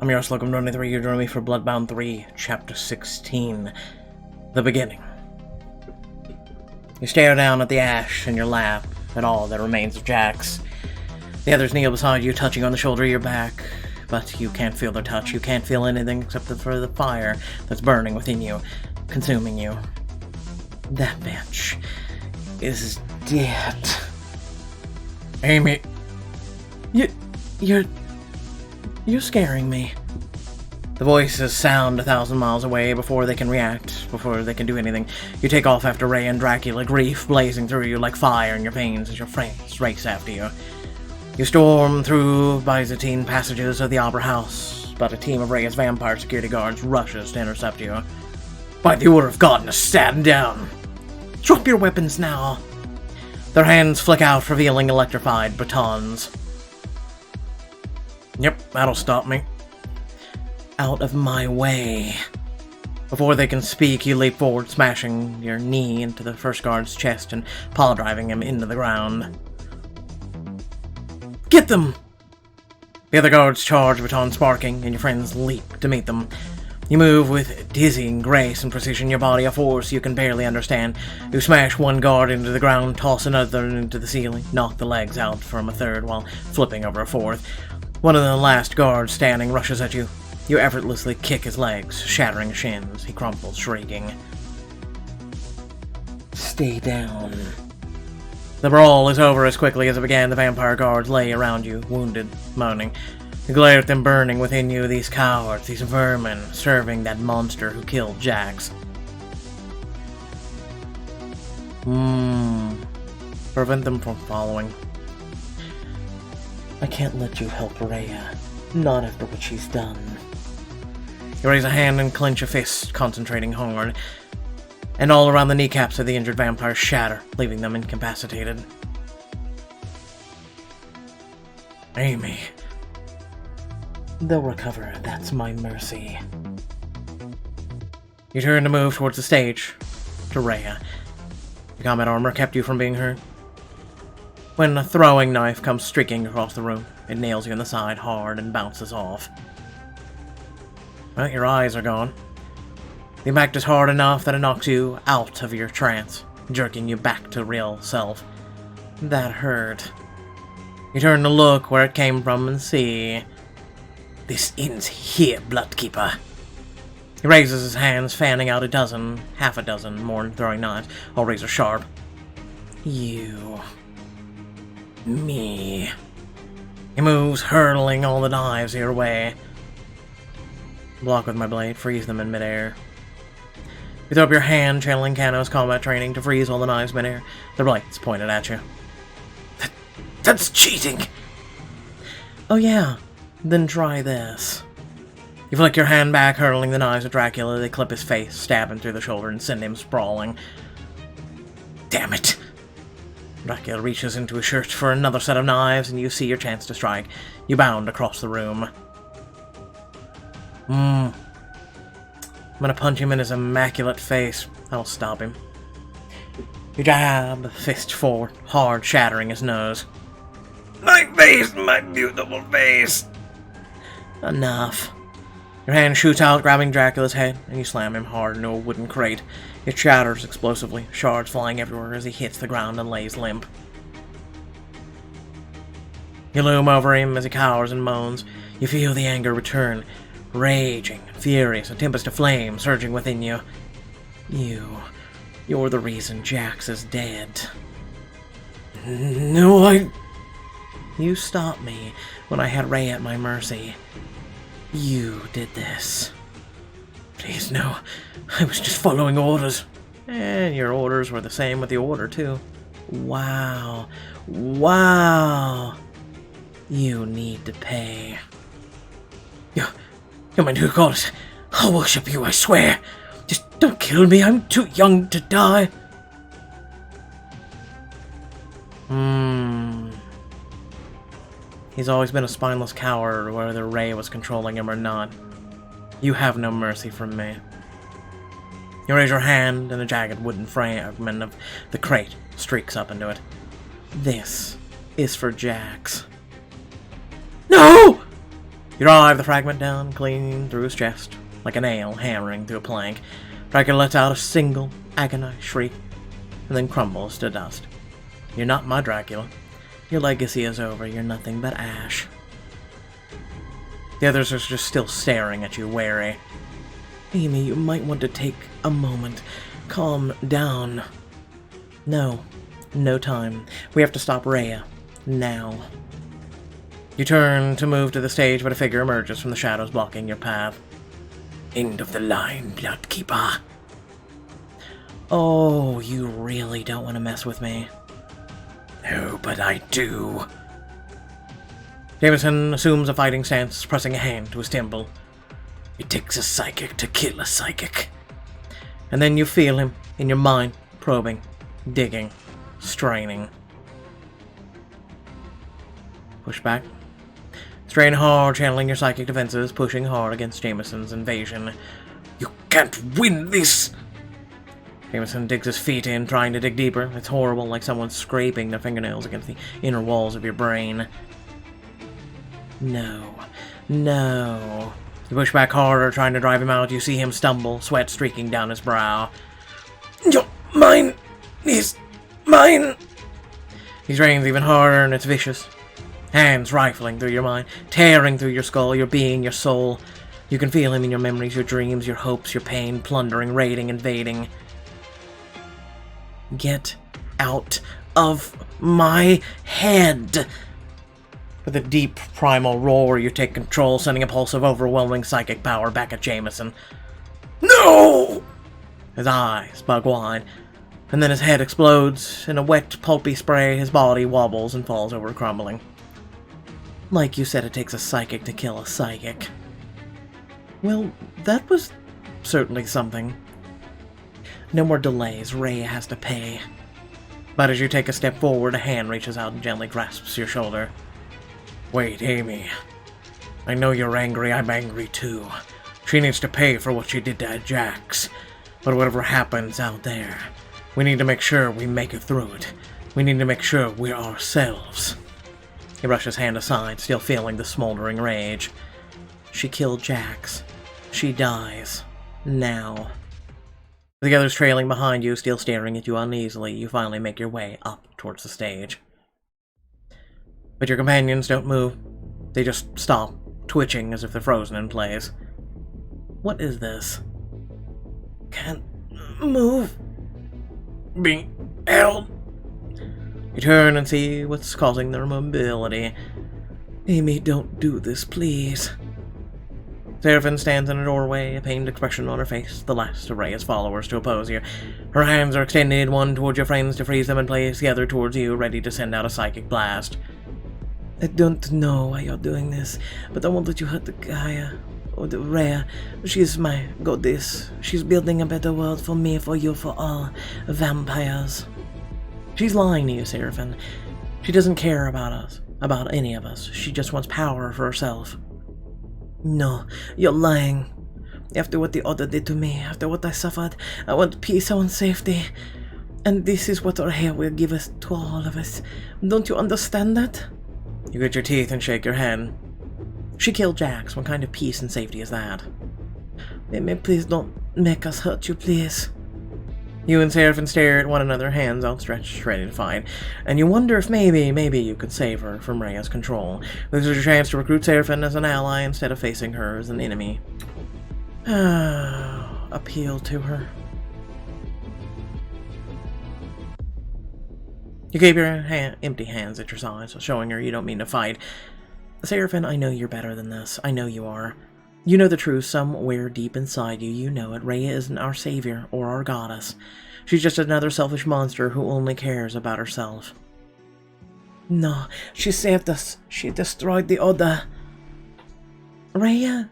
I'm your host, Logan23. You're joining me for BloodBound 3, Chapter 16, The Beginning. You stare down at the ash in your lap, at all that remains of Jax. The others kneel beside you, touching on the shoulder of your back, but you can't feel their touch. You can't feel anything except for the fire that's burning within you, consuming you. That bitch is dead. Amy, you're scaring me. The voices sound 1,000 miles away before they can react, before they can do anything. You take off after Ray and Dracula, grief blazing through you like fire in your veins as your friends race after you. You storm through Byzantine passages of the Opera House, but a team of Ray's vampire security guards rushes to intercept you. By the order of God, stand down! Drop your weapons now! Their hands flick out, revealing electrified batons. Yep, that'll stop me. Out of my way. Before they can speak, you leap forward, smashing your knee into the first guard's chest and paw driving him into the ground. Get them! The other guards charge, baton sparking, and your friends leap to meet them. You move with dizzying grace and precision, your body a force you can barely understand. You smash one guard into the ground, toss another into the ceiling, knock the legs out from a third while flipping over a fourth. One of the last guards standing rushes at you. You effortlessly kick his legs, shattering his shins. He crumples, shrieking. Stay down. The brawl is over as quickly as it began. The vampire guards lay around you, wounded, moaning. You glare at them burning within you, these cowards, these vermin, serving that monster who killed Jax. Prevent them from following. I can't let you help Rhea. Not after what she's done. You raise a hand and clench a fist, concentrating hard. And all around the kneecaps of the injured vampires shatter, leaving them incapacitated. Amy. They'll recover, that's my mercy. You turn to move towards the stage, to Rhea. Your combat armor kept you from being hurt. When a throwing knife comes streaking across the room, it nails you in the side hard and bounces off. Well, your eyes are gone. The impact is hard enough that it knocks you out of your trance, jerking you back to real self. That hurt. You turn to look where it came from and see... This ends here, Bloodkeeper. He raises his hands, fanning out half a dozen more throwing knives, all razor sharp. You... Me. He moves, hurling all the knives your way. Block with my blade, freeze them in midair. You throw up your hand, channeling Kano's combat training to freeze all the knives midair. The blades pointed at you. That's cheating! Oh yeah, then try this. You flick your hand back, hurling the knives at Dracula. They clip his face, stab him through the shoulder, and send him sprawling. Damn it! Dracula reaches into his shirt for another set of knives, and you see your chance to strike. You bound across the room. I'm gonna punch him in his immaculate face. That'll stop him. You jab, fist forward, hard, shattering his nose. My face, my beautiful face! Enough. Your hand shoots out, grabbing Dracula's head, and you slam him hard into a wooden crate. It shatters explosively, shards flying everywhere as he hits the ground and lays limp. You loom over him as he cowers and moans. You feel the anger return, raging and furious, a tempest of flame surging within you. You're the reason Jax is dead. No, You stopped me when I had Ray at my mercy. You did this. Please, no. I was just following orders. And your orders were the same with the order, too. Wow. Wow. You need to pay. You're my new goddess. I'll worship you, I swear. Just don't kill me. I'm too young to die. He's always been a spineless coward, whether Ray was controlling him or not. You have no mercy from me. You raise your hand, and a jagged wooden fragment of the crate streaks up into it. This is for Jax. No! You drive the fragment down clean through his chest, like a nail hammering through a plank. Dracula lets out a single agonized shriek, and then crumbles to dust. You're not my Dracula. Your legacy is over. You're nothing but ash. The others are just still staring at you, wary. Amy, you might want to take a moment. Calm down. No. No time. We have to stop Rhea. Now. You turn to move to the stage, but a figure emerges from the shadows blocking your path. End of the line, Bloodkeeper. Oh, you really don't want to mess with me. No, but I do. Jameson assumes a fighting stance, pressing a hand to his temple. It takes a psychic to kill a psychic. And then you feel him in your mind, probing, digging, straining. Push back. Strain hard, channeling your psychic defenses, pushing hard against Jameson's invasion. You can't win this! Jameson digs his feet in, trying to dig deeper. It's horrible, like someone scraping their fingernails against the inner walls of your brain. No. No. You push back harder, trying to drive him out. You see him stumble, sweat streaking down his brow. Your mind is mine! He strains even harder, and it's vicious. Hands rifling through your mind, tearing through your skull, your being, your soul. You can feel him in your memories, your dreams, your hopes, your pain, plundering, raiding, invading. Get out of my head! With a deep, primal roar, you take control, sending a pulse of overwhelming psychic power back at Jameson. No! His eyes bug wide, and then his head explodes. In a wet, pulpy spray, his body wobbles and falls over, crumbling. Like you said, it takes a psychic to kill a psychic. Well, that was certainly something. No more delays. Rhea has to pay. But as you take a step forward, a hand reaches out and gently grasps your shoulder. Wait, Amy. I know you're angry. I'm angry too. She needs to pay for what she did to Jax. But whatever happens out there, we need to make sure we make it through it. We need to make sure we're ourselves. He brushed his hand aside, still feeling the smoldering rage. She killed Jax. She dies. Now. The others trailing behind you, still staring at you uneasily, you finally make your way up towards the stage. But your companions don't move. They just stop, twitching as if they're frozen in place. What is this? Can't move. Being held. You turn and see what's causing their mobility. Amy, don't do this, please. Seraphin stands in a doorway, a pained expression on her face, the last of Rhea's followers to oppose you. Her hands are extended, one towards your friends to freeze them in place, the other towards you, ready to send out a psychic blast. I don't know why you're doing this, but I won't let you hurt the Gaia, or the Rhea. She's my goddess. She's building a better world for me, for you, for all vampires. She's lying to you, Seraphin. She doesn't care about us, about any of us. She just wants power for herself. No, you're lying. After what the Order did to me, after what I suffered, I want peace, I want safety. And this is what Rhea will give us to all of us. Don't you understand that? You grit your teeth and shake your head. She killed Jax. What kind of peace and safety is that? Please don't make us hurt you, please. You and Seraphin stare at one another, hands outstretched, ready to fight. And you wonder if maybe you could save her from Rhea's control. This is your chance to recruit Seraphin as an ally instead of facing her as an enemy. Appeal to her. You keep your empty hands at your sides, showing her you don't mean to fight. Seraphin, I know you're better than this. I know you are. You know the truth somewhere deep inside you. You know it. Rhea isn't our savior or our goddess. She's just another selfish monster who only cares about herself. No, she saved us. She destroyed the Order. Rhea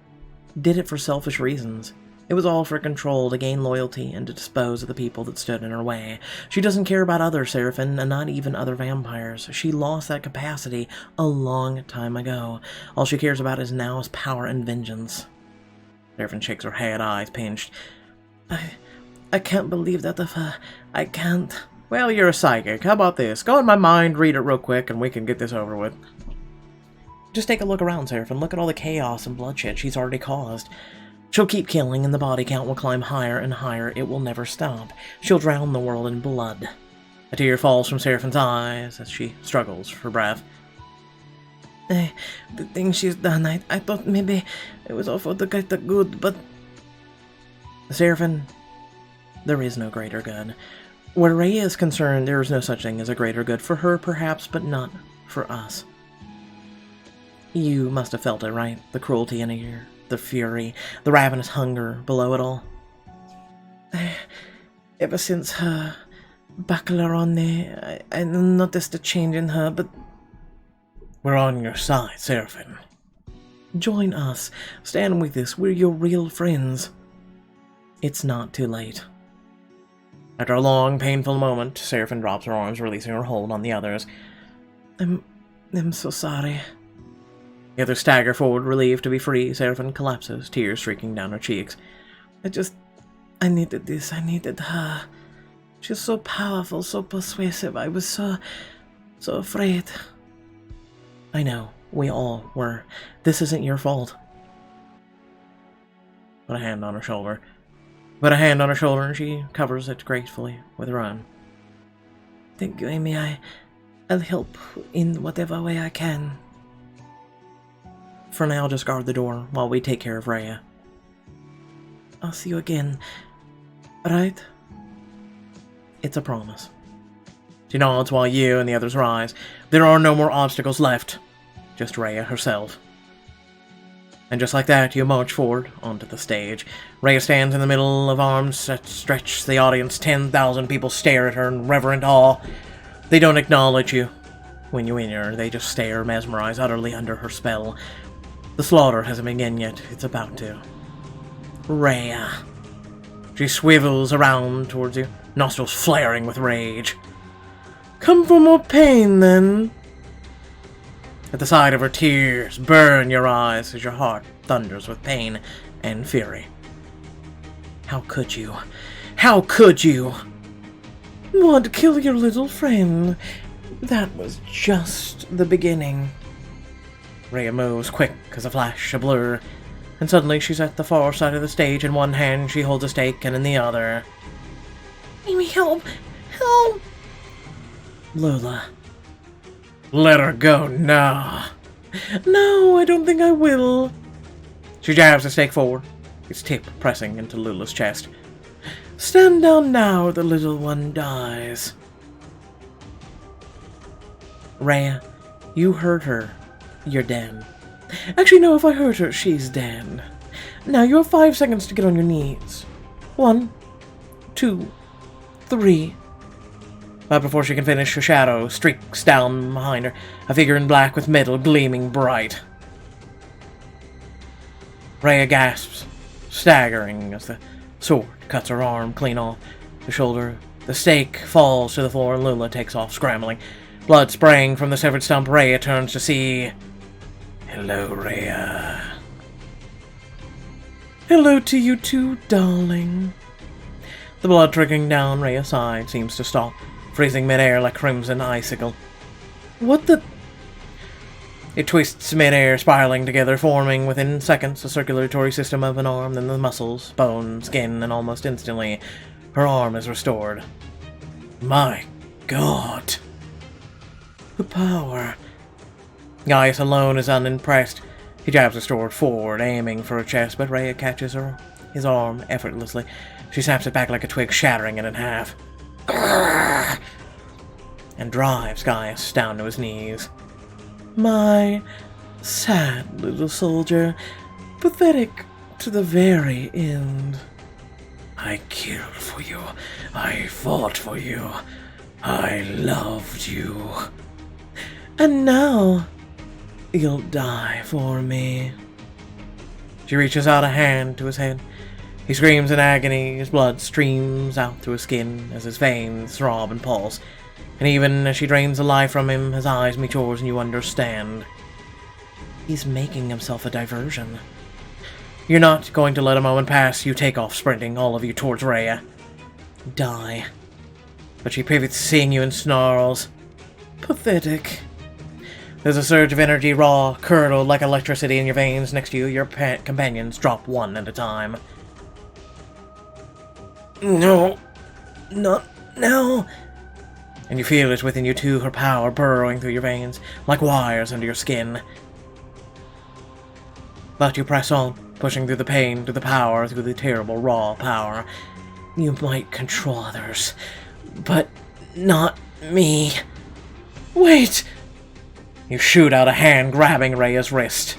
did it for selfish reasons. It was all for control, to gain loyalty, and to dispose of the people that stood in her way. She doesn't care about others, Seraphin, and not even other vampires. She lost that capacity a long time ago. All she cares about is now is power and vengeance. Seraphin shakes her head, eyes pinched. I can't believe that of her. I can't. Well, you're a psychic. How about this? Go in my mind, read it real quick, and we can get this over with. Just take a look around, Seraphin. Look at all the chaos and bloodshed she's already caused. She'll keep killing, and the body count will climb higher and higher. It will never stop. She'll drown the world in blood. A tear falls from Seraphin's eyes as she struggles for breath. The thing she's done, I thought maybe it was all for the greater good, but... Seraphin, there is no greater good. Where Rhea is concerned, there is no such thing as a greater good. For her, perhaps, but not for us. You must have felt it, right? The cruelty in here, the fury, the ravenous hunger below it all. Ever since her buckler on there, I noticed a change in her, but... We're on your side, Seraphin. Join us. Stand with us. We're your real friends. It's not too late. After a long, painful moment, Seraphin drops her arms, releasing her hold on the others. I'm so sorry. The others stagger forward, relieved to be free. Seraphin collapses, tears streaking down her cheeks. I needed this. I needed her. She's so powerful, so persuasive. I was so afraid. I know. We all were. This isn't your fault. Put a hand on her shoulder. And she covers it gracefully with her own. Thank you, Amy. I'll help in whatever way I can. For now, just guard the door while we take care of Rhea. I'll see you again. Right? It's a promise. She nods while you and the others rise. There are no more obstacles left. Just Rhea herself. And just like that, you march forward onto the stage. Rhea stands in the middle of arms that stretch the audience. 10,000 people stare at her in reverent awe. They don't acknowledge you when you enter. They just stare, mesmerized, utterly under her spell. The slaughter hasn't begun yet. It's about to. Rhea. She swivels around towards you, nostrils flaring with rage. Come for more pain, then. At the sight of her, tears burn your eyes as your heart thunders with pain and fury. How could you? How could you? What, kill your little friend? That was just the beginning. Rhea moves quick as a flash, a blur, and suddenly she's at the far side of the stage. In one hand she holds a stake, and in the other... Amy, help! Help! Lola. Let her go now. No, I don't think I will. She jabs the stake forward, its tip pressing into Lola's chest. Stand down now or the little one dies. Rhea, you hurt her. You're dead. Actually, no, if I hurt her, she's dead. Now, you have 5 seconds to get on your knees. 1, 2, 3... But before she can finish, a shadow streaks down behind her, a figure in black with metal gleaming bright. Rhea gasps, staggering as the sword cuts her arm clean off the shoulder. The stake falls to the floor and Lola takes off, scrambling. Blood spraying from the severed stump, Rhea turns to see... Hello, Rhea. Hello to you too, darling. The blood trickling down Rhea's side seems to stop, freezing midair like crimson icicle. What the... It twists midair, spiraling together, forming within seconds a circulatory system of an arm, then the muscles, bone, skin, and almost instantly, her arm is restored. My God. The power. Gaius alone is unimpressed. He jabs the sword forward, aiming for her chest, but Rhea catches his arm effortlessly. She snaps it back like a twig, shattering it in half. And drives Gaius down to his knees. My sad little soldier, pathetic to the very end. I killed for you. I fought for you. I loved you. And now, you'll die for me. She reaches out a hand to his head. He screams in agony, his blood streams out through his skin as his veins throb and pulse. And even as she drains the life from him, his eyes meet yours and you understand. He's making himself a diversion. You're not going to let a moment pass. You take off sprinting, all of you, towards Rhea. Die. But she pivots, seeing you, and snarls. Pathetic. There's a surge of energy, raw, curdled like electricity in your veins. Next to you, your companions drop one at a time. No. Not now. And you feel it within you too, her power burrowing through your veins, like wires under your skin. But you press on, pushing through the pain, through the power, through the terrible, raw power. You might control others, but not me. Wait! You shoot out a hand, grabbing Rhea's wrist,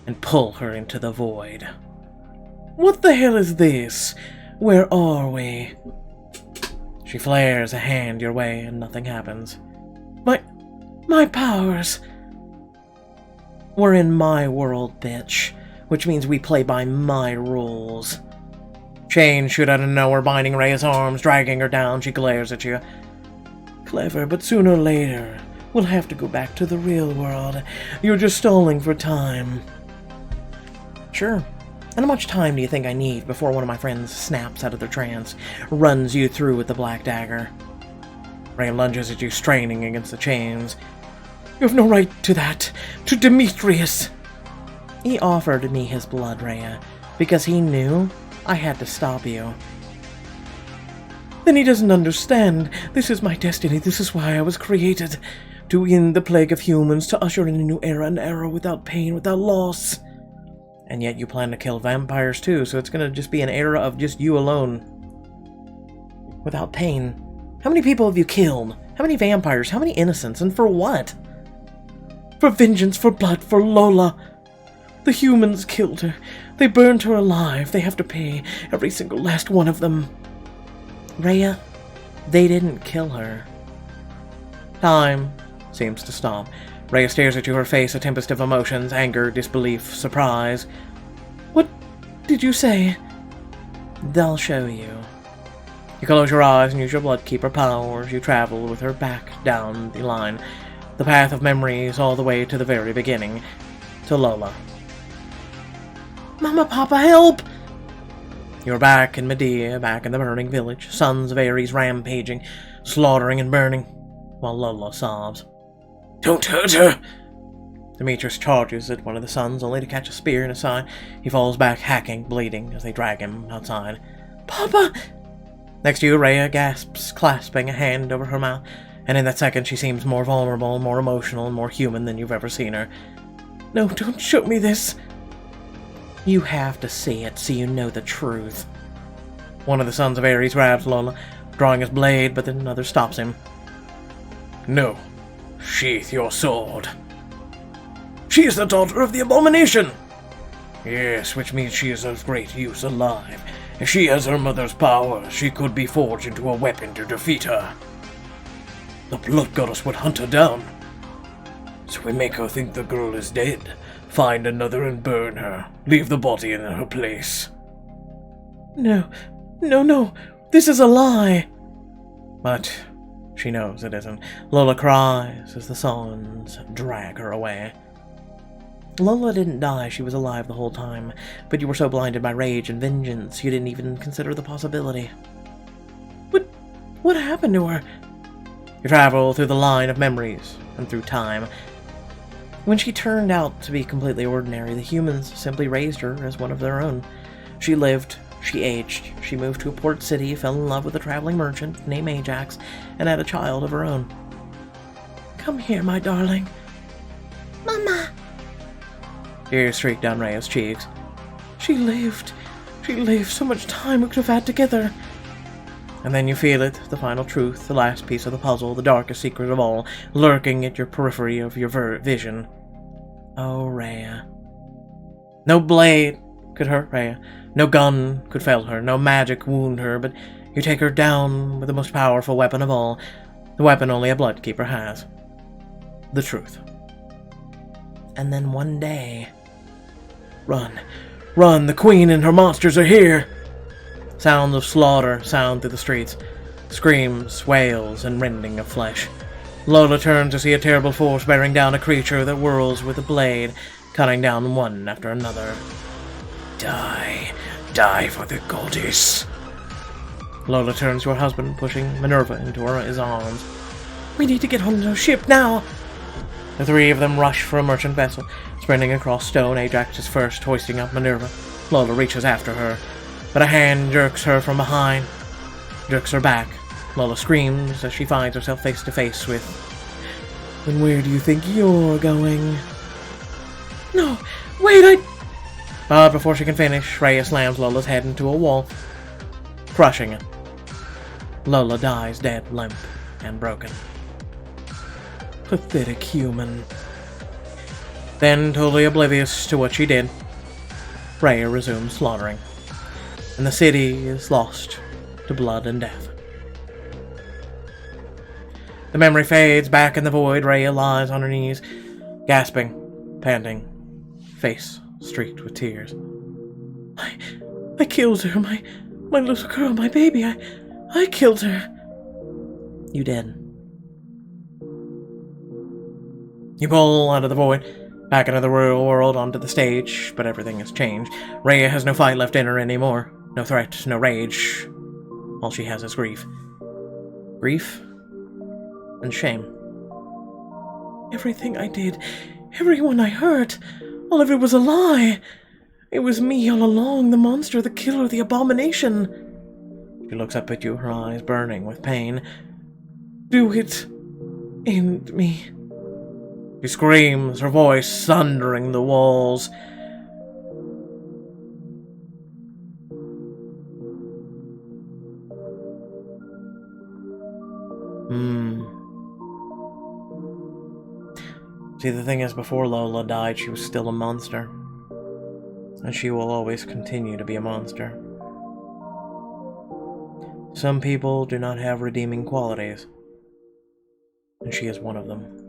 and pull her into the void. What the hell is this? Where are we? She flares a hand your way, and nothing happens. My powers! We're in my world, bitch, which means we play by my rules. Chains shoot out of nowhere, binding Rhea's arms, dragging her down. She glares at you. Clever, but sooner or later, we'll have to go back to the real world. You're just stalling for time. Sure. And how much time do you think I need before one of my friends snaps out of their trance, runs you through with the black dagger? Rhea lunges at you, straining against the chains. You have no right to that. To Demetrius. He offered me his blood, Rhea, because he knew I had to stop you. Then he doesn't understand. This is my destiny. This is why I was created. To end the plague of humans, to usher in a new era, an era without pain, without loss. And yet you plan to kill vampires too, so it's gonna just be an era of just you alone. Without pain. How many people have you killed? How many vampires? How many innocents? And for what? For vengeance, for blood, for Lola. The humans killed her. They burned her alive. They have to pay, every single last one of them. Rhea, they didn't kill her. Time seems to stop. Rhea stares at you, her face a tempest of emotions, anger, disbelief, surprise. What did you say? They'll show you. You close your eyes and use your bloodkeeper powers. You travel with her back down the line, the path of memories all the way to the very beginning, to Lola. Mama, Papa, help! You're back in Medea, back in the burning village, sons of Ares rampaging, slaughtering and burning, while Lola sobs. Don't hurt her! Demetrius charges at one of the sons, only to catch a spear in his side. He falls back, hacking, bleeding, as they drag him outside. Papa! Next to you, Rhea gasps, clasping a hand over her mouth, and in that second she seems more vulnerable, more emotional, and more human than you've ever seen her. No, don't show me this! You have to see it so you know the truth. One of the sons of Ares grabs Lola, drawing his blade, but then another stops him. No. Sheath your sword. She is the daughter of the abomination! Yes, which means she is of great use alive. If she has her mother's power, she could be forged into a weapon to defeat her. The blood goddess would hunt her down. So we make her think the girl is dead, find another and burn her, leave the body in her place. No, this is a lie! But she knows it isn't. Lola cries as the sons drag her away. Lola didn't die, she was alive the whole time, but you were so blinded by rage and vengeance you didn't even consider the possibility. What happened to her? You travel through the line of memories and through time. When she turned out to be completely ordinary, the humans simply raised her as one of their own. She lived, she aged, she moved to a port city, fell in love with a traveling merchant named Ajax, and had a child of her own. Come here, my darling. Mama! Tears streaked down Rhea's cheeks. She lived, so much time we could have had together. And then you feel it, the final truth, the last piece of the puzzle, the darkest secret of all, lurking at your periphery of your vision. Oh, Rhea. No blade could hurt Rhea. No gun could fell her. No magic wound her, but you take her down with the most powerful weapon of all. The weapon only a bloodkeeper has. The truth. And then one day... Run, the queen and her monsters are here! Sounds of slaughter sound through the streets. Screams, wails, and rending of flesh. Lola turns to see a terrible force bearing down a creature that whirls with a blade, cutting down one after another. Die for the goddess. Lola turns to her husband, pushing Minerva into his arms. We need to get on the ship now! The three of them rush for a merchant vessel. Sprinting across stone, Ajax is first, hoisting up Minerva. Lola reaches after her, but a hand jerks her from behind. Jerks her back. Lola screams as she finds herself face to face with... "And where do you think you're going?" "No, wait, But before she can finish, Rhea slams Lola's head into a wall, crushing it. Lola dies dead, limp, and broken. Pathetic human. Then, totally oblivious to what she did, Rhea resumes slaughtering, and the city is lost to blood and death. The memory fades back in the void. Rhea lies on her knees, gasping, panting, face streaked with tears. I killed her, my little girl, my baby, I killed her. You did. You pull out of the void, back into the real world, onto the stage, but everything has changed. Rhea has no fight left in her anymore. No threat, no rage. All she has is grief. Grief and shame. Everything I did, everyone I hurt, all of it was a lie. It was me all along, the monster, the killer, the abomination. She looks up at you, her eyes burning with pain. Do it. End me. She screams, her voice sundering the walls. See, the thing is, before Lola died, she was still a monster. And she will always continue to be a monster. Some people do not have redeeming qualities, and she is one of them.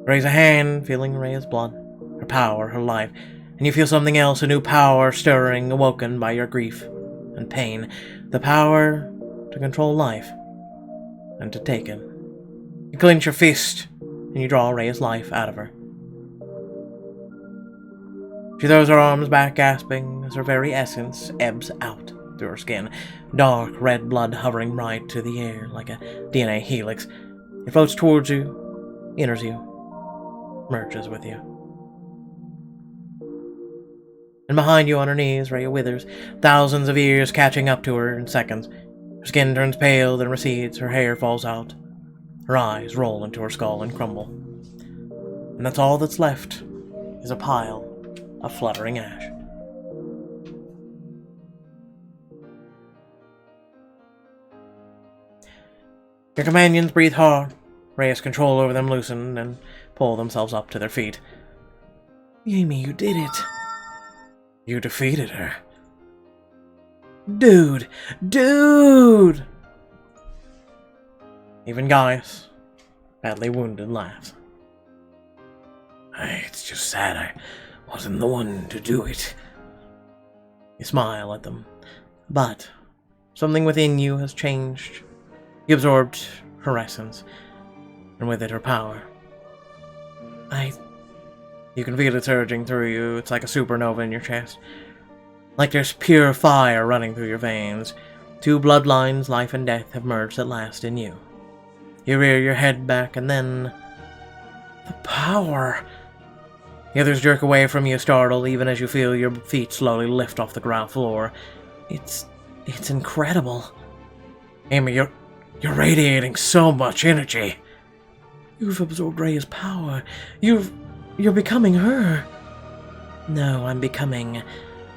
Raise a hand, feeling Rhea's blood, her power, her life, and you feel something else, a new power stirring, awoken by your grief and pain. The power to control life and to take it. You clench your fist, and you draw Rhea's life out of her. She throws her arms back, gasping, as her very essence ebbs out through her skin. Dark red blood hovering right to the air like a DNA helix. It floats towards you, enters you, merges with you. And behind you on her knees, Rhea withers, thousands of years catching up to her in seconds. Her skin turns pale, then recedes, her hair falls out. Her eyes roll into her skull and crumble. And that's all that's left, is a pile of fluttering ash. Your companions breathe hard. Rhea's control over them loosen and pull themselves up to their feet. Amy, you did it. You defeated her. Dude! Even Gaius, badly wounded, laughs. It's just sad I wasn't the one to do it. You smile at them, but something within you has changed. You absorbed her essence, and with it her power. You can feel it surging through you. It's like a supernova in your chest. Like there's pure fire running through your veins. Two bloodlines, life and death, have merged at last in you. You rear your head back, and then... the power! The others jerk away from you, startled, even as you feel your feet slowly lift off the ground floor. It's incredible. Amy, you're radiating so much energy. You've absorbed Rhea's power. You're becoming her. No, I'm becoming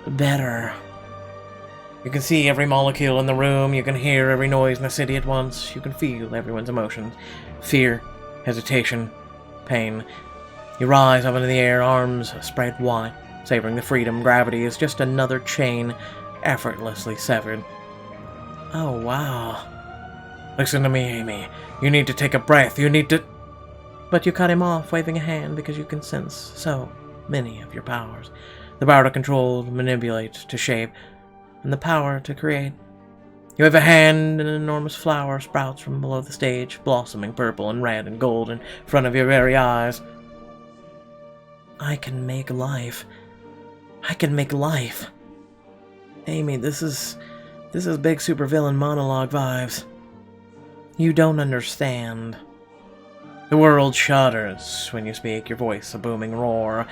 better. You can see every molecule in the room. You can hear every noise in the city at once. You can feel everyone's emotions. Fear, hesitation, pain. You rise up into the air, arms spread wide, savoring the freedom. Gravity is just another chain, effortlessly severed. Oh, wow. Listen to me, Amy. You need to take a breath. You need to... But you cut him off, waving a hand, because you can sense so many of your powers. The power to control, to manipulate, to shape, and the power to create. You have a hand, and an enormous flower sprouts from below the stage, blossoming purple and red and gold in front of your very eyes. I can make life. I can make life. Amy, this is big supervillain monologue vibes. You don't understand. The world shudders when you speak, your voice a booming roar.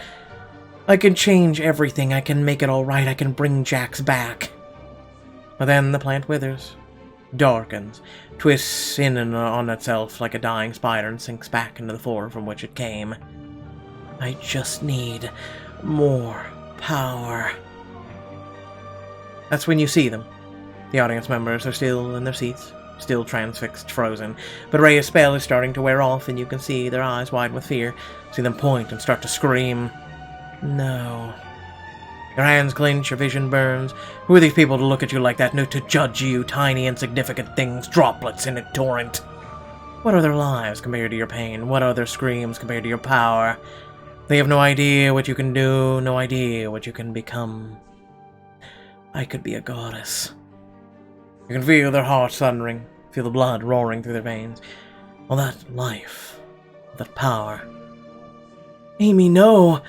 I can change everything, I can make it all right, I can bring Jax back. But then the plant withers, darkens, twists in and on itself like a dying spider and sinks back into the floor from which it came. I just need more power. That's when you see them. The audience members are still in their seats, still transfixed, frozen, but Rhea's spell is starting to wear off and you can see their eyes widen with fear, see them point and start to scream. No. Your hands clench, your vision burns. Who are these people to look at you like that, to judge you, tiny insignificant things, droplets in a torrent? What are their lives compared to your pain? What are their screams compared to your power? They have no idea what you can do, no idea what you can become. I could be a goddess. You can feel their hearts thundering, feel the blood roaring through their veins. All that life, that power. Amy, no!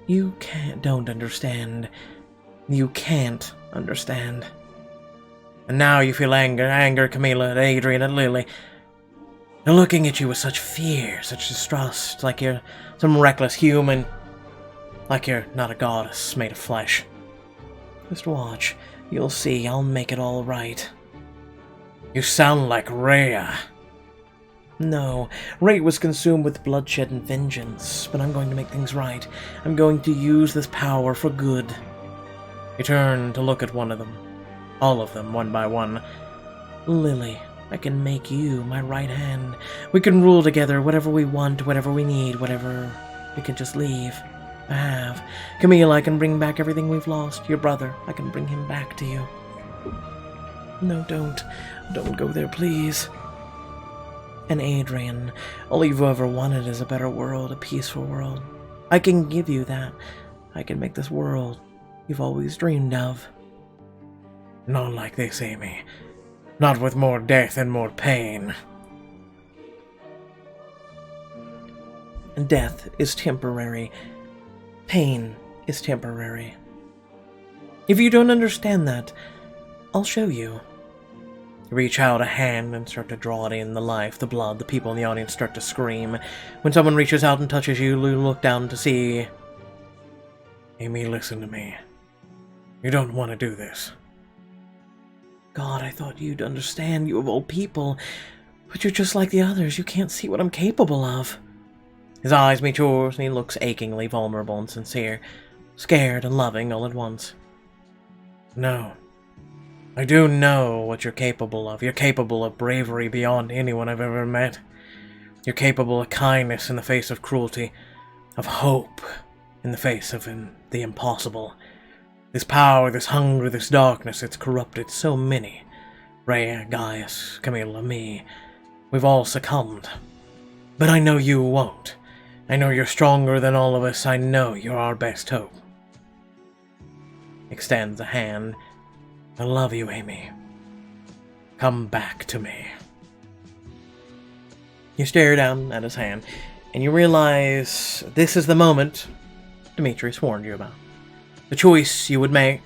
You don't understand. You can't understand. And now you feel anger, Camilla, at Adrian, and Lily. They're looking at you with such fear, such distrust, like you're some reckless human. Like you're not a goddess made of flesh. Just watch. You'll see, I'll make it all right. You sound like Rhea. No, Rhea was consumed with bloodshed and vengeance, but I'm going to make things right. I'm going to use this power for good. You turn to look at one of them. All of them, one by one. Lily, I can make you my right hand. We can rule together whatever we want, whatever we need, whatever we can just leave. I have. Camille, I can bring back everything we've lost. Your brother, I can bring him back to you. No, don't. Don't go there, please. And Adrian, all you've ever wanted is a better world, a peaceful world. I can give you that. I can make this world you've always dreamed of. Not like this, Amy. Not with more death and more pain. Death is temporary. Pain is temporary. If you don't understand that, I'll show you. Reach out a hand and start to draw it in, the life, the blood. The people in the audience start to scream. When someone reaches out and touches you, you look down to see... Amy, listen to me. You don't want to do this. God, I thought you'd understand, you of all people. But you're just like the others. You can't see what I'm capable of. His eyes meet yours, and he looks achingly vulnerable and sincere. Scared and loving all at once. No. I do know what you're capable of. You're capable of bravery beyond anyone I've ever met. You're capable of kindness in the face of cruelty, of hope in the face of the impossible. This power, this hunger, this darkness, it's corrupted so many. Rhea, Gaius, Camilla, me. We've all succumbed. But I know you won't. I know you're stronger than all of us. I know you're our best hope. Extends a hand. I love you, Amy. Come back to me. You stare down at his hand, and you realize this is the moment Demetrius warned you about. The choice you would make,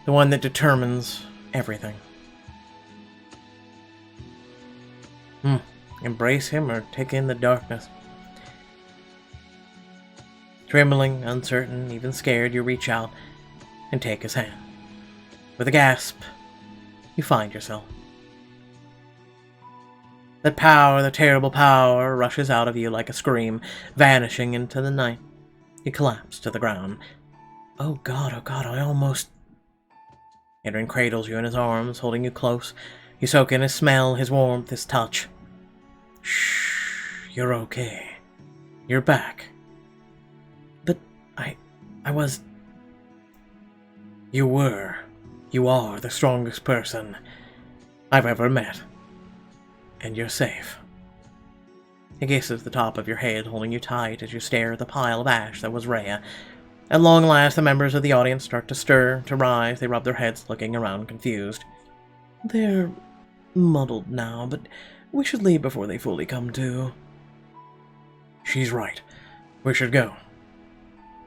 the one that determines everything. Embrace him or take in the darkness. Trembling, uncertain, even scared, you reach out and take his hand. With a gasp, you find yourself. That power, the terrible power, rushes out of you like a scream, vanishing into the night. You collapse to the ground. Oh God, I almost... Adrian cradles you in his arms, holding you close. You soak in his smell, his warmth, his touch. Shh, you're okay. You're back. But I was... You were. You are the strongest person I've ever met. And you're safe. He kisses the top of your head, holding you tight as you stare at the pile of ash that was Rhea. At long last, the members of the audience start to stir, to rise. They rub their heads, looking around confused. They're muddled now, but we should leave before they fully come to. She's right. We should go.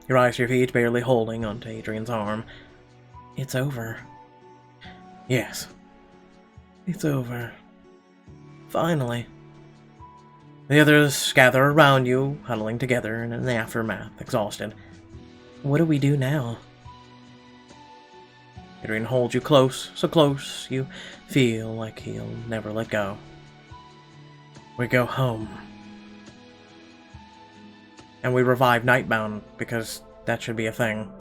You rise to your feet, barely holding onto Adrian's arm. It's over. Yes. It's over. Finally. The others gather around you, huddling together in the aftermath, exhausted. What do we do now? Adrian holds you close, so close you feel like he'll never let go. We go home. And we revive Nightbound, because that should be a thing.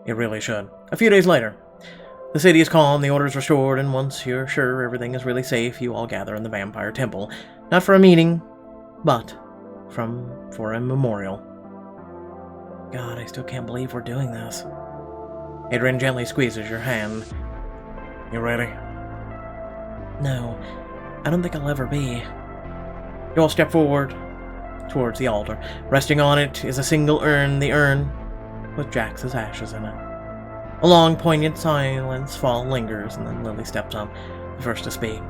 It really should. A few days later, the city is calm, the order is restored, and once you're sure everything is really safe, you all gather in the vampire temple. Not for a meeting, but for a memorial. God, I still can't believe we're doing this. Adrian gently squeezes your hand. You ready? No, I don't think I'll ever be. You all step forward towards the altar. Resting on it is a single urn, the urn with Jax's ashes in it. A long, poignant silence lingers, and then Lily steps up, the first to speak.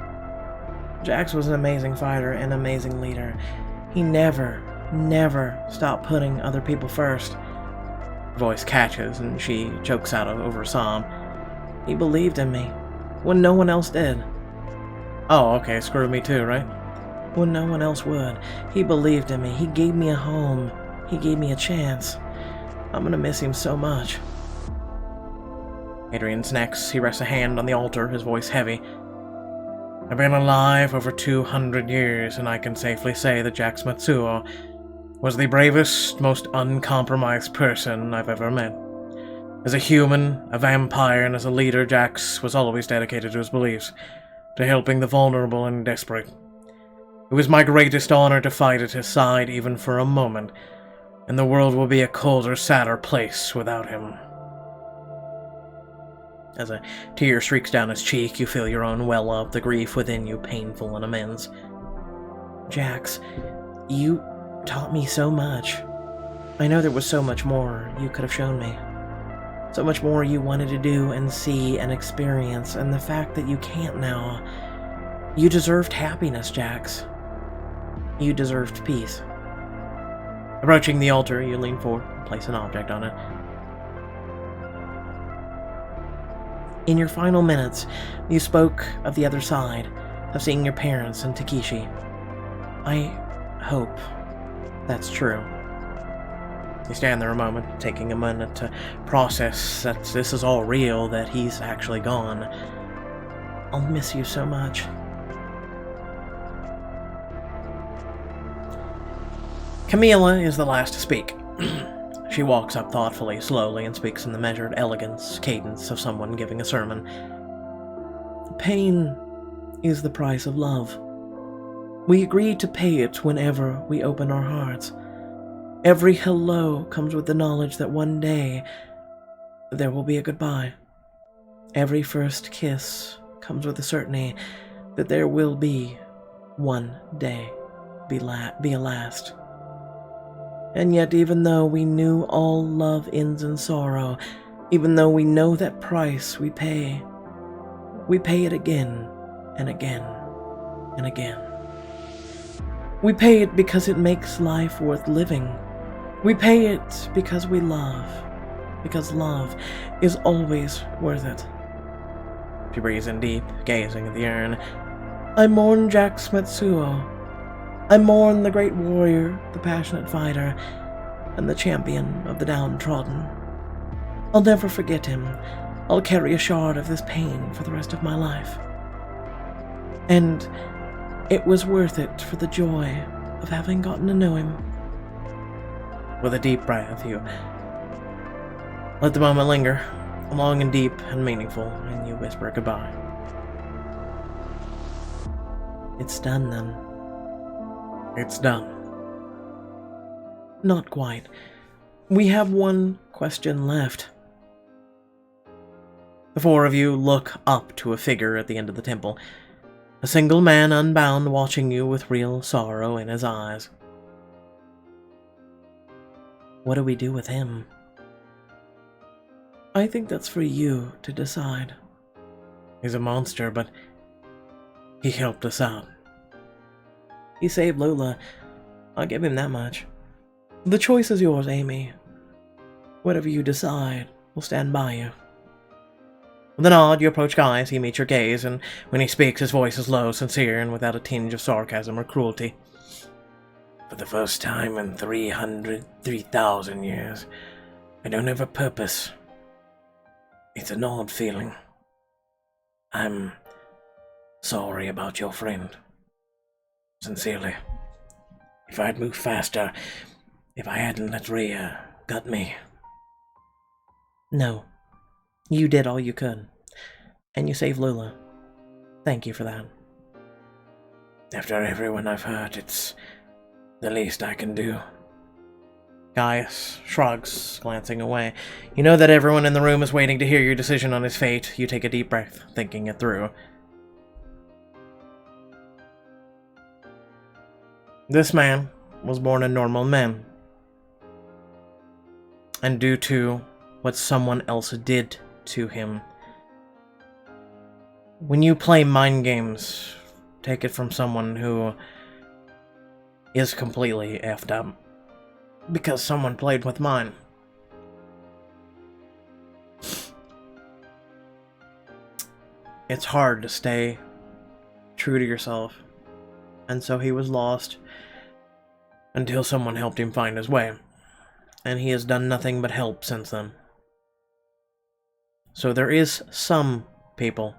Jax was an amazing fighter and amazing leader. He never stopped putting other people first. Her voice catches, and she chokes out over a sob. He believed in me, when no one else did. Oh, okay, screw me too, right? When no one else would. He believed in me. He gave me a home. He gave me a chance. I'm gonna miss him so much. Adrian's next. He rests a hand on the altar, his voice heavy. I've been alive over 200 years, and I can safely say that Jax Matsuo was the bravest, most uncompromised person I've ever met. As a human, a vampire, and as a leader, Jax was always dedicated to his beliefs, to helping the vulnerable and desperate. It was my greatest honor to fight at his side even for a moment, and the world will be a colder, sadder place without him. As a tear streaks down his cheek, you feel your own well up, the grief within you painful and immense. Jax, you taught me so much. I know there was so much more you could have shown me. So much more you wanted to do and see and experience, and the fact that you can't now. You deserved happiness, Jax. You deserved peace. Approaching the altar, you lean forward and place an object on it. In your final minutes, you spoke of the other side, of seeing your parents and Takeshi. I hope that's true. You stand there a moment, taking a minute to process that this is all real, that he's actually gone. I'll miss you so much. Camila is the last to speak. She walks up thoughtfully, slowly, and speaks in the measured elegance, cadence of someone giving a sermon. Pain is the price of love. We agree to pay it whenever we open our hearts. Every hello comes with the knowledge that one day there will be a goodbye. Every first kiss comes with the certainty that there will be one day be a last. And yet, even though we knew all love ends in sorrow, even though we know that price we pay it again and again and again. We pay it because it makes life worth living. We pay it because we love, because love is always worth it. She breathes in deep, gazing at the urn. I mourn Jax Matsuo. I mourn the great warrior, the passionate fighter, and the champion of the downtrodden. I'll never forget him. I'll carry a shard of this pain for the rest of my life. And it was worth it for the joy of having gotten to know him. With a deep breath, you let the moment linger, long and deep and meaningful, and you whisper goodbye. It's done then. It's done. Not quite. We have one question left. The four of you look up to a figure at the end of the temple. A single man unbound, watching you with real sorrow in his eyes. What do we do with him? I think that's for you to decide. He's a monster, but he helped us out. He saved Lola. I'll give him that much. The choice is yours, Amy. Whatever you decide, we'll stand by you. With a nod, you approach Gaius. He meets your gaze, and when he speaks, his voice is low, sincere, and without a tinge of sarcasm or cruelty. For the first time in 3,000 years, I don't have a purpose. It's an odd feeling. I'm sorry about your friend. Sincerely. If I'd moved faster, if I hadn't let Rhea gut me. No. You did all you could. And you saved Lola. Thank you for that. After everyone I've hurt, it's the least I can do. Gaius shrugs, glancing away. You know that everyone in the room is waiting to hear your decision on his fate. You take a deep breath, thinking it through. This man was born a normal man. And due to what someone else did to him. When you play mind games, take it from someone who is completely effed up. Because someone played with mine. It's hard to stay true to yourself. And so he was lost until someone helped him find his way. And he has done nothing but help since then. So there is some people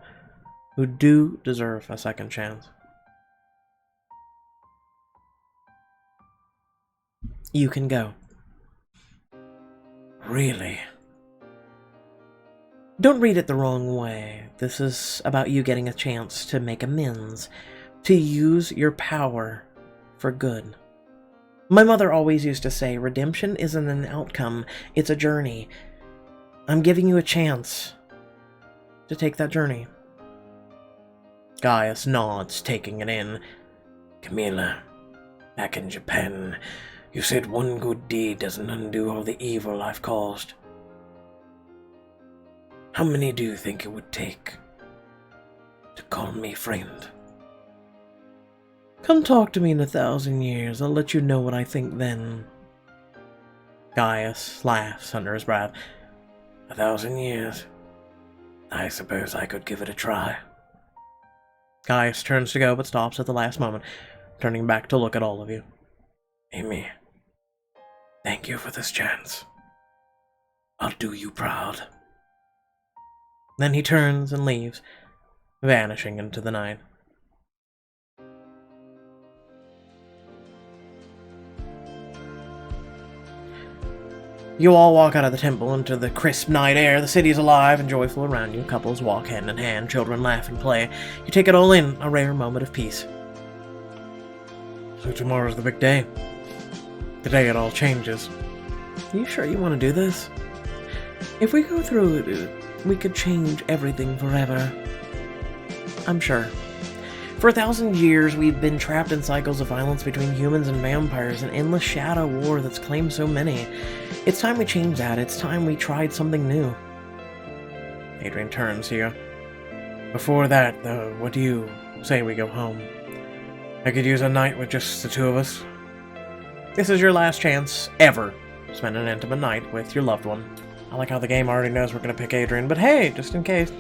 who do deserve a second chance. You can go. Really? Don't read it the wrong way. This is about you getting a chance to make amends. To use your power for good. My mother always used to say, redemption isn't an outcome, it's a journey. I'm giving you a chance to take that journey. Gaius nods, taking it in. Camilla, back in Japan, you said one good deed doesn't undo all the evil I've caused. How many do you think it would take to call me friend? Come talk to me in 1,000 years. I'll let you know what I think then. Gaius laughs under his breath. 1,000 years? I suppose I could give it a try. Gaius turns to go, but stops at the last moment, turning back to look at all of you. Amy, thank you for this chance. I'll do you proud. Then he turns and leaves, vanishing into the night. You all walk out of the temple into the crisp night air. The city is alive and joyful around you. Couples walk hand in hand. Children laugh and play. You take it all in, a rare moment of peace. So tomorrow's the big day. The day it all changes. Are you sure you want to do this? If we go through it, we could change everything forever. I'm sure. For 1,000 years, we've been trapped in cycles of violence between humans and vampires, an endless shadow war that's claimed so many. It's time we change that. It's time we tried something new. Adrian turns to you. Before that, though, what do you say we go home? I could use a night with just the two of us. This is your last chance, ever, to spend an intimate night with your loved one. I like how the game already knows we're going to pick Adrian, but hey, just in case.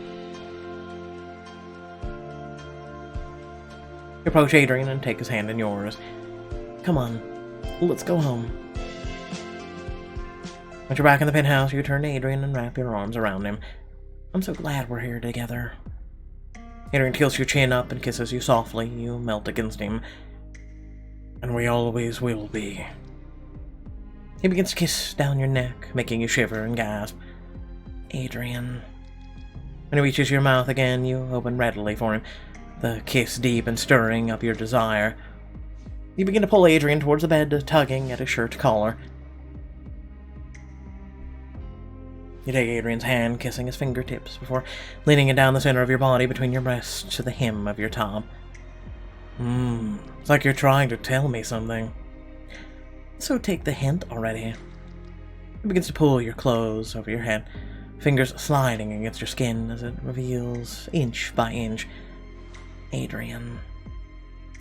You approach Adrian and take his hand in yours. Come on, let's go home. Once you're back in the penthouse, you turn to Adrian and wrap your arms around him. I'm so glad we're here together. Adrian tilts your chin up and kisses you softly. You melt against him. And we always will be. He begins to kiss down your neck, making you shiver and gasp. Adrian. When he reaches your mouth again, you open readily for him, the kiss deep and stirring up your desire. You begin to pull Adrian towards the bed, tugging at his shirt collar. You take Adrian's hand, kissing his fingertips, before leaning it down the center of your body between your breasts to the hem of your top. It's like you're trying to tell me something. So take the hint already. He begins to pull your clothes over your head, fingers sliding against your skin as it reveals, inch by inch, Adrian.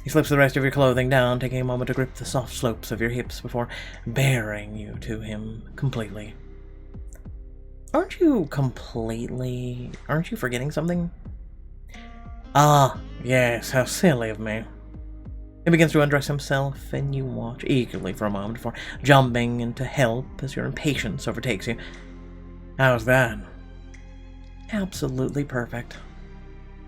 He slips the rest of your clothing down, taking a moment to grip the soft slopes of your hips before bearing you to him completely. Aren't you forgetting something? Ah, yes, how silly of me. He begins to undress himself, and you watch eagerly for a moment before jumping in to help as your impatience overtakes you. How's that? Absolutely perfect.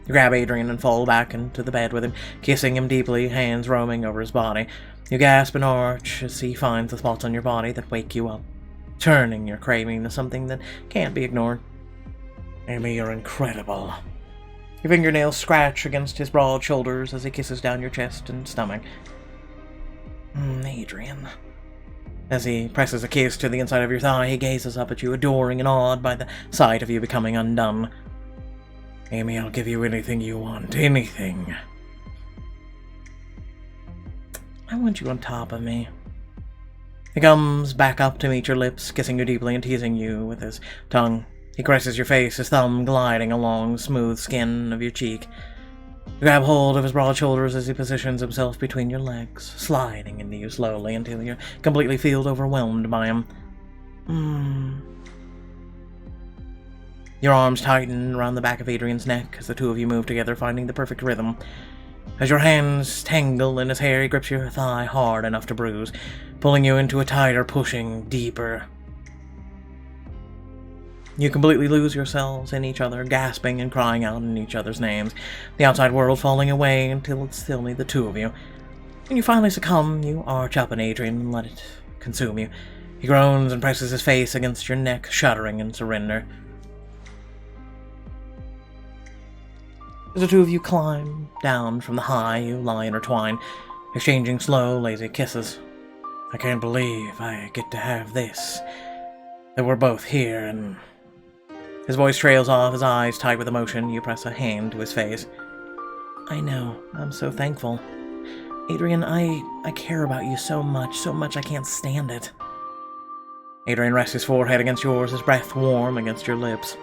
You grab Adrian and fall back into the bed with him, kissing him deeply, hands roaming over his body. You gasp and arch as he finds the spots on your body that wake you up, turning your craving to something that can't be ignored. Amy, you're incredible. Your fingernails scratch against his broad shoulders as he kisses down your chest and stomach. Adrian. As he presses a kiss to the inside of your thigh, he gazes up at you, adoring and awed by the sight of you becoming undone. Amy, I'll give you anything you want. Anything. I want you on top of me. He comes back up to meet your lips, kissing you deeply and teasing you with his tongue. He caresses your face, his thumb gliding along the smooth skin of your cheek. You grab hold of his broad shoulders as he positions himself between your legs, sliding into you slowly until you completely feel overwhelmed by him. Your arms tighten around the back of Adrian's neck as the two of you move together, finding the perfect rhythm. As your hands tangle in his hair, he grips your thigh hard enough to bruise, pulling you into a tighter, pushing deeper. You completely lose yourselves in each other, gasping and crying out in each other's names, the outside world falling away until it's still only the two of you. When you finally succumb, you arch up at Adrian and let it consume you. He groans and presses his face against your neck, shuddering in surrender. As the two of you climb down from the high, you lie intertwined, exchanging slow, lazy kisses. I can't believe I get to have this. That we're both here, and... His voice trails off, his eyes tight with emotion. You press a hand to his face. I know. I'm so thankful. Adrian, I care about you so much I can't stand it. Adrian rests his forehead against yours, his breath warm against your lips.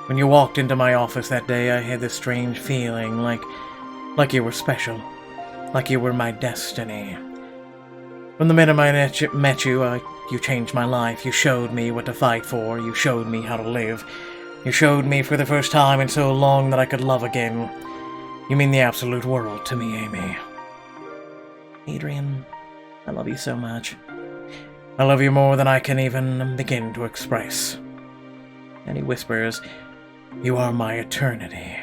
When you walked into my office that day, I had this strange feeling, like you were special. Like you were my destiny. From the minute I met you, you changed my life. You showed me what to fight for. You showed me how to live. You showed me for the first time in so long that I could love again. You mean the absolute world to me, Amy. Adrian, I love you so much. I love you more than I can even begin to express. And he whispers, you are my eternity.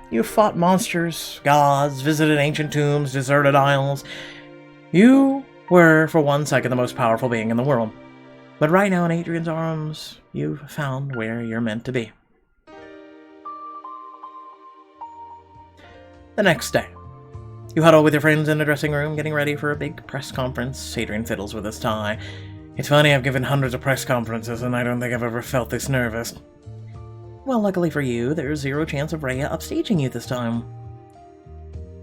You fought monsters, gods, visited ancient tombs, deserted isles. You were, for 1 second, the most powerful being in the world. But right now in Adrian's arms, you've found where you're meant to be. The next day, you huddle with your friends in the dressing room, getting ready for a big press conference. Adrian fiddles with his tie. It's funny, I've given hundreds of press conferences, and I don't think I've ever felt this nervous. Well, luckily for you, there's zero chance of Rhea upstaging you this time.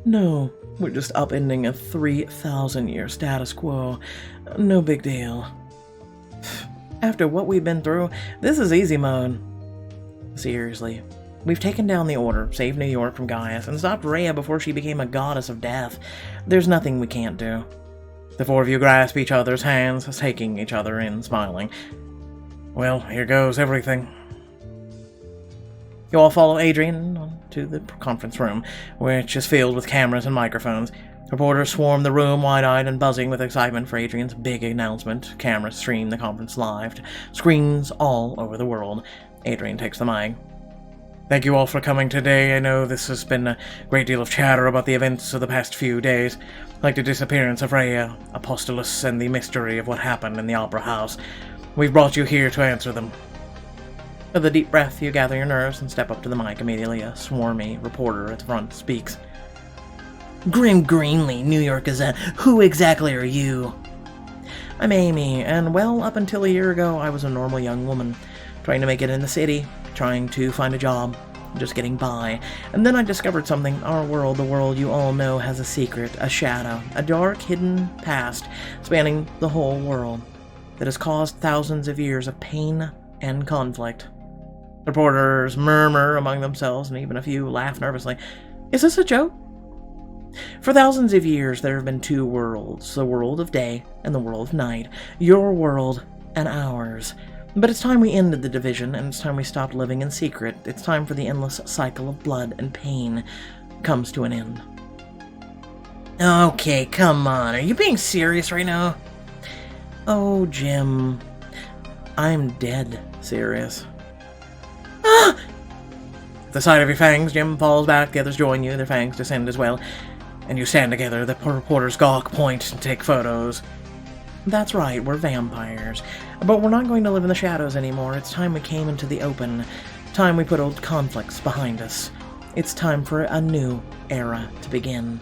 No, we're just upending a 3,000-year status quo. No big deal. After what we've been through, this is easy mode. Seriously. We've taken down the Order, saved New York from Gaius, and stopped Rhea before she became a goddess of death. There's nothing we can't do. The four of you grasp each other's hands, taking each other in, smiling. Well, here goes everything. You all follow Adrian to the conference room, which is filled with cameras and microphones. Reporters swarm the room, wide-eyed and buzzing with excitement for Adrian's big announcement. Cameras stream the conference live to screens all over the world. Adrian takes the mic. Thank you all for coming today. I know this has been a great deal of chatter about the events of the past few days, like the disappearance of Rhea, Apostolus, and the mystery of what happened in the Opera House. We've brought you here to answer them. With a deep breath, you gather your nerves and step up to the mic immediately. A swarmy reporter at the front speaks. Grim Greenlee, New York Gazette. Who exactly are you? I'm Amy, and well, up until a year ago, I was a normal young woman, trying to make it in the city, trying to find a job, just getting by. And then I discovered something. Our world, the world you all know, has a secret, a shadow, a dark, hidden past spanning the whole world that has caused thousands of years of pain and conflict. Reporters murmur among themselves, and even a few laugh nervously. Is this a joke? For thousands of years, there have been two worlds, the world of day and the world of night, your world and ours. But it's time we ended the division, and it's time we stopped living in secret. It's time for the endless cycle of blood and pain comes to an end. Okay, come on. Are you being serious right now? Oh, Jim. I'm dead serious. Ah! At the sight of your fangs, Jim falls back, the others join you, their fangs descend as well, and you stand together, the reporters gawk, point, and take photos. That's right, we're vampires. But we're not going to live in the shadows anymore. It's time we came into the open. Time we put old conflicts behind us. It's time for a new era to begin.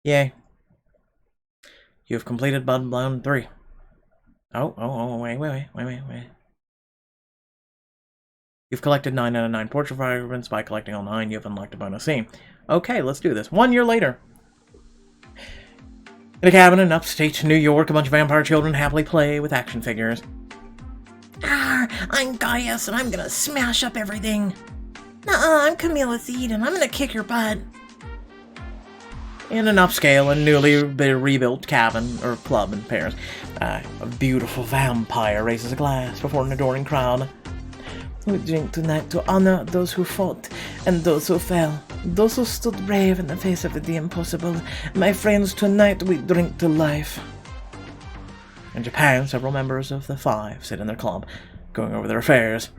Yay. You have completed BloodBound 3. Wait. You've collected 9 out of 9 portrait fragments. By collecting all 9, you have unlocked a bonus scene. Okay, let's do this. 1 year later. In a cabin in upstate New York, a bunch of vampire children happily play with action figures. I'm Gaius, and I'm gonna smash up everything. I'm Camilla Seed, and I'm gonna kick your butt. In an upscale and newly rebuilt cabin, or club in Paris, a beautiful vampire raises a glass before an adoring crowd. We drink tonight to honor those who fought and those who fell, those who stood brave in the face of the impossible. My friends, tonight we drink to life. In Japan, several members of the Five sit in their club, going over their affairs.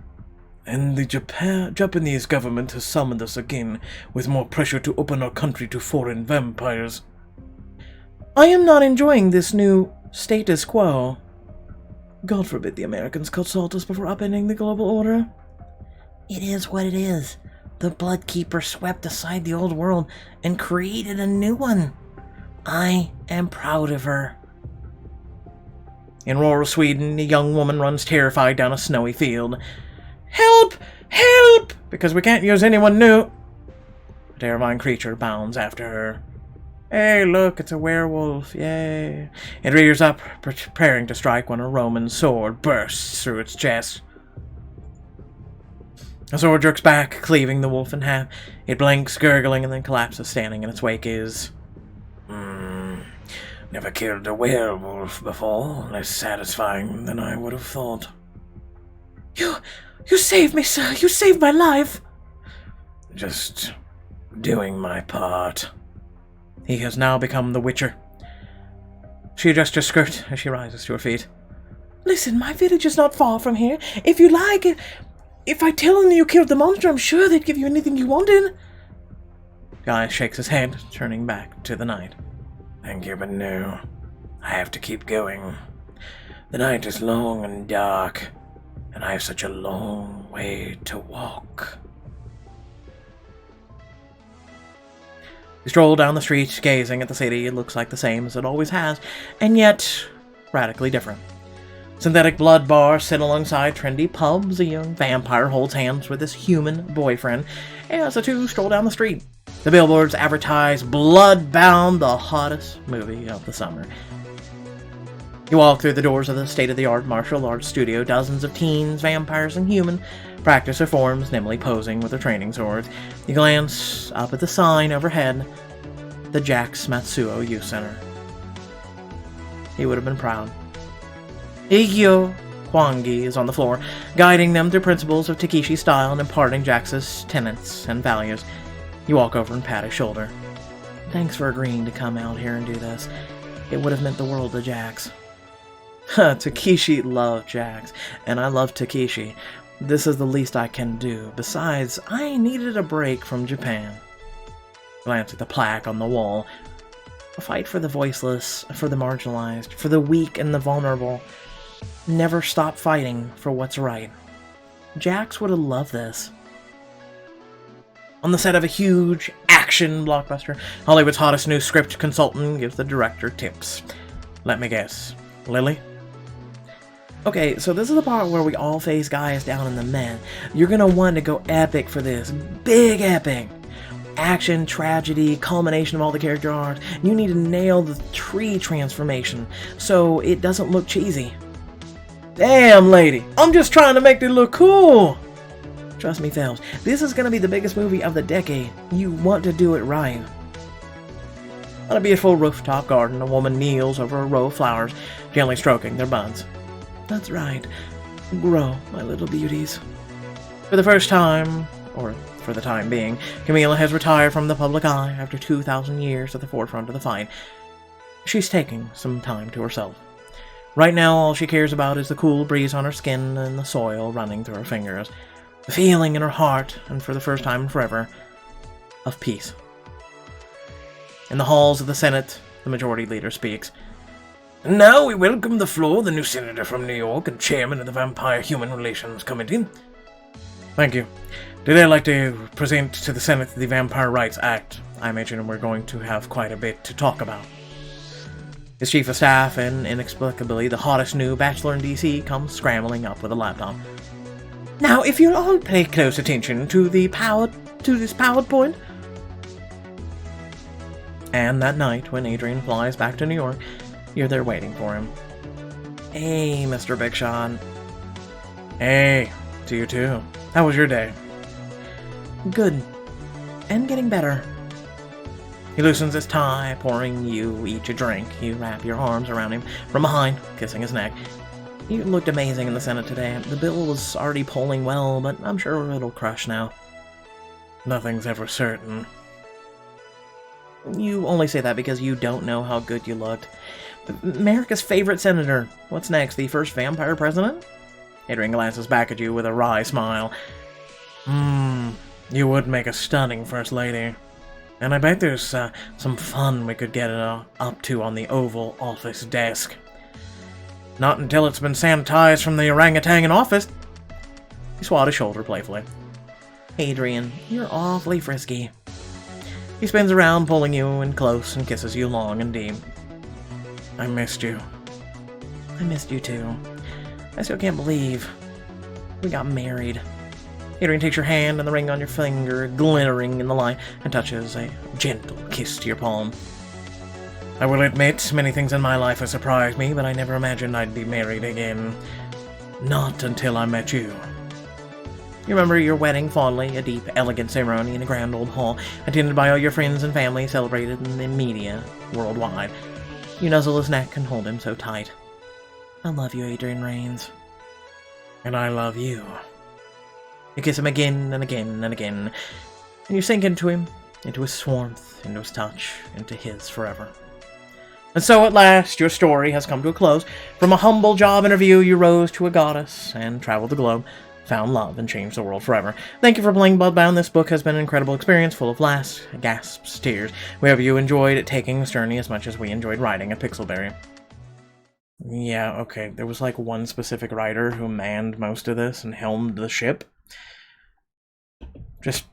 And the Japanese government has summoned us again, with more pressure to open our country to foreign vampires. I am not enjoying this new status quo. God forbid the Americans consult us before upending the global order. It is what it is. The Bloodkeeper swept aside the old world and created a new one. I am proud of her. In rural Sweden, a young woman runs terrified down a snowy field. Help! Help! Because we can't use anyone new. A terrifying creature bounds after her. Hey, look, it's a werewolf. Yay. It rears up, preparing to strike when a Roman sword bursts through its chest. The sword jerks back, cleaving the wolf in half. It blinks, gurgling, and then collapses. Standing in its wake is... Never killed a werewolf before. Less satisfying than I would have thought. You saved me, sir. You saved my life. Just doing my part. He has now become the Witcher. She adjusts her skirt as she rises to her feet. Listen, my village is not far from here. If you like, if I tell them you killed the monster, I'm sure they'd give you anything you wanted. Gaius shakes his head, turning back to the night. Thank you, but no. I have to keep going. The night is long and dark, and I have such a long way to walk. We stroll down the street, gazing at the city. It looks like the same as it always has, and yet radically different. Synthetic blood bars sit alongside trendy pubs. A young vampire holds hands with his human boyfriend as the two stroll down the street. The billboards advertise BloodBound, the hottest movie of the summer. You walk through the doors of the state-of-the-art martial arts studio. Dozens of teens, vampires, and human practice their forms, nimbly posing with their training swords. You glance up at the sign overhead, the Jax Matsuo Youth Center. He would have been proud. Igyo Kwangi is on the floor, guiding them through principles of Takeshi style and imparting Jax's tenets and values. You walk over and pat his shoulder. Thanks for agreeing to come out here and do this. It would have meant the world to Jax. Takeshi loved Jax, and I love Takeshi. This is the least I can do. Besides, I needed a break from Japan. Glance at the plaque on the wall. A fight for the voiceless, for the marginalized, for the weak and the vulnerable. Never stop fighting for what's right. Jax would have loved this. On the set of a huge action blockbuster, Hollywood's hottest new script consultant gives the director tips. Let me guess. Lily? Okay, so this is the part where we all face Gaius down in the men. You're gonna want to go epic for this. Big epic. Action, tragedy, culmination of all the character arcs. You need to nail the tree transformation so it doesn't look cheesy. Damn, lady. I'm just trying to make it look cool. Trust me, fellas. This is gonna be the biggest movie of the decade. You want to do it right. On a beautiful rooftop garden, a woman kneels over a row of flowers, gently stroking their buds. That's right. Grow, my little beauties. For the first time, or for the time being, Camila has retired from the public eye after 2,000 years at the forefront of the fight. She's taking some time to herself. Right now, all she cares about is the cool breeze on her skin and the soil running through her fingers. The feeling in her heart, and for the first time in forever, of peace. In the halls of the Senate, the majority leader speaks. "And now we welcome the floor the new senator from New York and chairman of the Vampire-Human Relations Committee." Thank you. Today I'd like to present to the Senate the Vampire Rights Act. I imagine we're going to have quite a bit to talk about. His chief of staff and, inexplicably, the hottest new bachelor in DC comes scrambling up with a laptop. Now, if you'll all pay close attention to this PowerPoint. And that night, when Adrian flies back to New York, you're there waiting for him. Hey, Mr. Big Shot. Hey, to you too. How was your day? Good. And getting better. He loosens his tie, pouring you each a drink. You wrap your arms around him from behind, kissing his neck. You looked amazing in the Senate today. The bill was already polling well, but I'm sure it'll crush now. Nothing's ever certain. You only say that because you don't know how good you looked. America's favorite senator. What's next, the first vampire president? Adrian glances back at you with a wry smile. You would make a stunning first lady. And I bet there's some fun we could get up to on the Oval Office desk. Not until it's been sanitized from the orangutan in office. He swatted his shoulder playfully. Adrian, you're awfully frisky. He spins around, pulling you in close and kisses you long and deep. I missed you. I missed you too. I still can't believe we got married. Adrian takes your hand and the ring on your finger, glittering in the light, and touches a gentle kiss to your palm. I will admit, many things in my life have surprised me, but I never imagined I'd be married again. Not until I met you. You remember your wedding fondly, a deep, elegant ceremony in a grand old hall, attended by all your friends and family, celebrated in the media worldwide. You nuzzle his neck and hold him so tight. I love you, Adrian Rains. And I love you. You kiss him again and again and again, and you sink into him, into his warmth, into his touch, into his forever. And so at last, your story has come to a close. From a humble job interview, you rose to a goddess and traveled the globe, found love, and changed the world forever. Thank you for playing BloodBound. This book has been an incredible experience, full of laughs, gasps, tears. We hope you enjoyed taking this journey as much as we enjoyed writing at Pixelberry. Yeah, okay, there was like one specific writer who manned most of this and helmed the ship. Just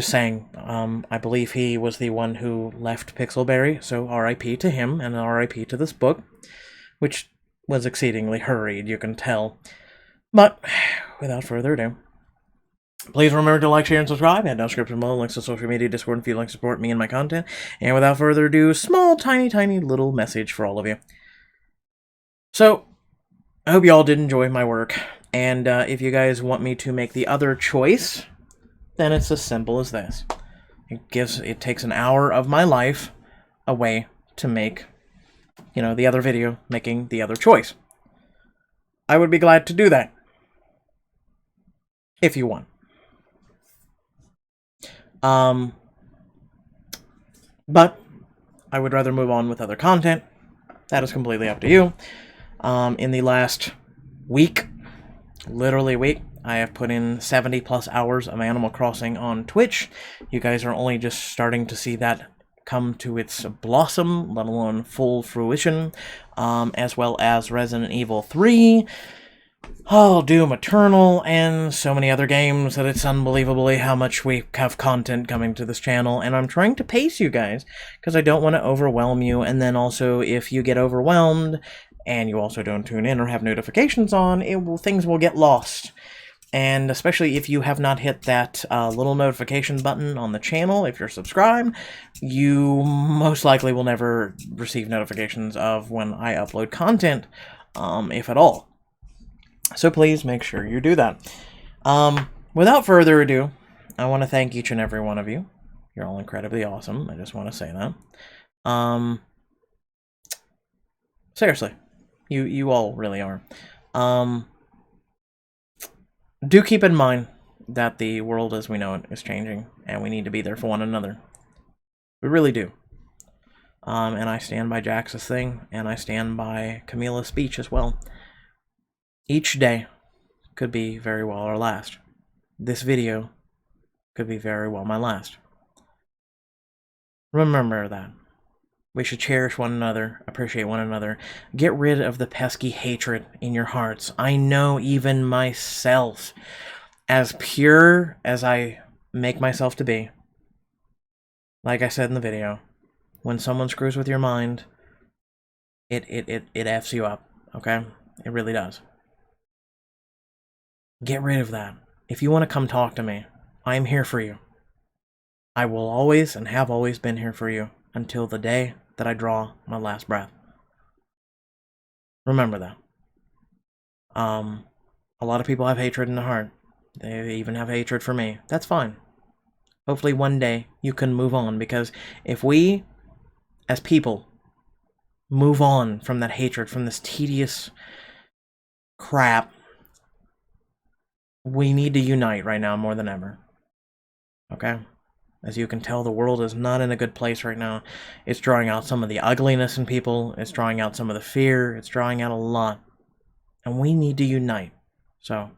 saying, I believe he was the one who left Pixelberry, so R.I.P. to him, and R.I.P. to this book, which was exceedingly hurried, you can tell. But, without further ado, please remember to like, share, and subscribe. Add down description below, links to social media, Discord, if you'd like to support me and my content. And without further ado, small, tiny little message for all of you. So, I hope you all did enjoy my work, and if you guys want me to make the other choice, then it's as simple as this. It takes an hour of my life away to make, the other video, making the other choice. I would be glad to do that. If you want. But I would rather move on with other content. That is completely up to you. In the last week, literally week, I have put in 70 plus hours of Animal Crossing on Twitch. You guys are only just starting to see that come to its blossom, let alone full fruition, as well as Resident Evil 3, Doom Eternal, and so many other games that it's unbelievably how much we have content coming to this channel, and I'm trying to pace you guys, because I don't want to overwhelm you, and then also if you get overwhelmed, and you also don't tune in or have notifications on, things will get lost. And especially if you have not hit that little notification button on the channel, if you're subscribed, you most likely will never receive notifications of when I upload content, if at all. So please make sure you do that. Without further ado, I want to thank each and every one of you. You're all incredibly awesome. I just want to say that. Seriously, you all really are. Do keep in mind, that the world as we know it is changing, and we need to be there for one another. We really do. And I stand by Jax's thing, and I stand by Camila's speech as well. Each day could be very well our last. This video could be very well my last. Remember that. We should cherish one another, appreciate one another, get rid of the pesky hatred in your hearts. I know even myself, as pure as I make myself to be, like I said in the video, when someone screws with your mind, it F's you up, okay? It really does. Get rid of that. If you want to come talk to me, I'm here for you. I will always and have always been here for you until the day that I draw my last breath. Remember that. A lot of people have hatred in their heart. They even have hatred for me. That's fine. Hopefully one day you can move on, because if we, as people, move on from that hatred, from this tedious crap, we need to unite right now more than ever. Okay? As you can tell, the world is not in a good place right now. It's drawing out some of the ugliness in people. It's drawing out some of the fear. It's drawing out a lot. And we need to unite. So,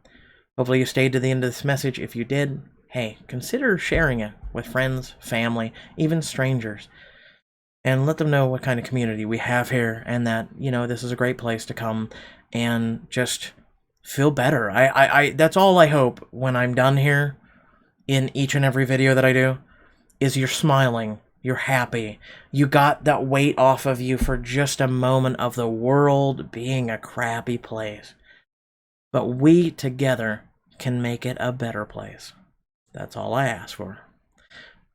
hopefully you stayed to the end of this message. If you did, hey, consider sharing it with friends, family, even strangers. And let them know what kind of community we have here, and that, you know, this is a great place to come and just feel better. That's all I hope when I'm done here in each and every video that I do, is you're smiling, you're happy, you got that weight off of you for just a moment of the world being a crappy place. But we together can make it a better place. That's all I ask for.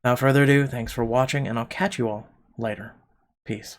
Without further ado, thanks for watching, and I'll catch you all later. Peace.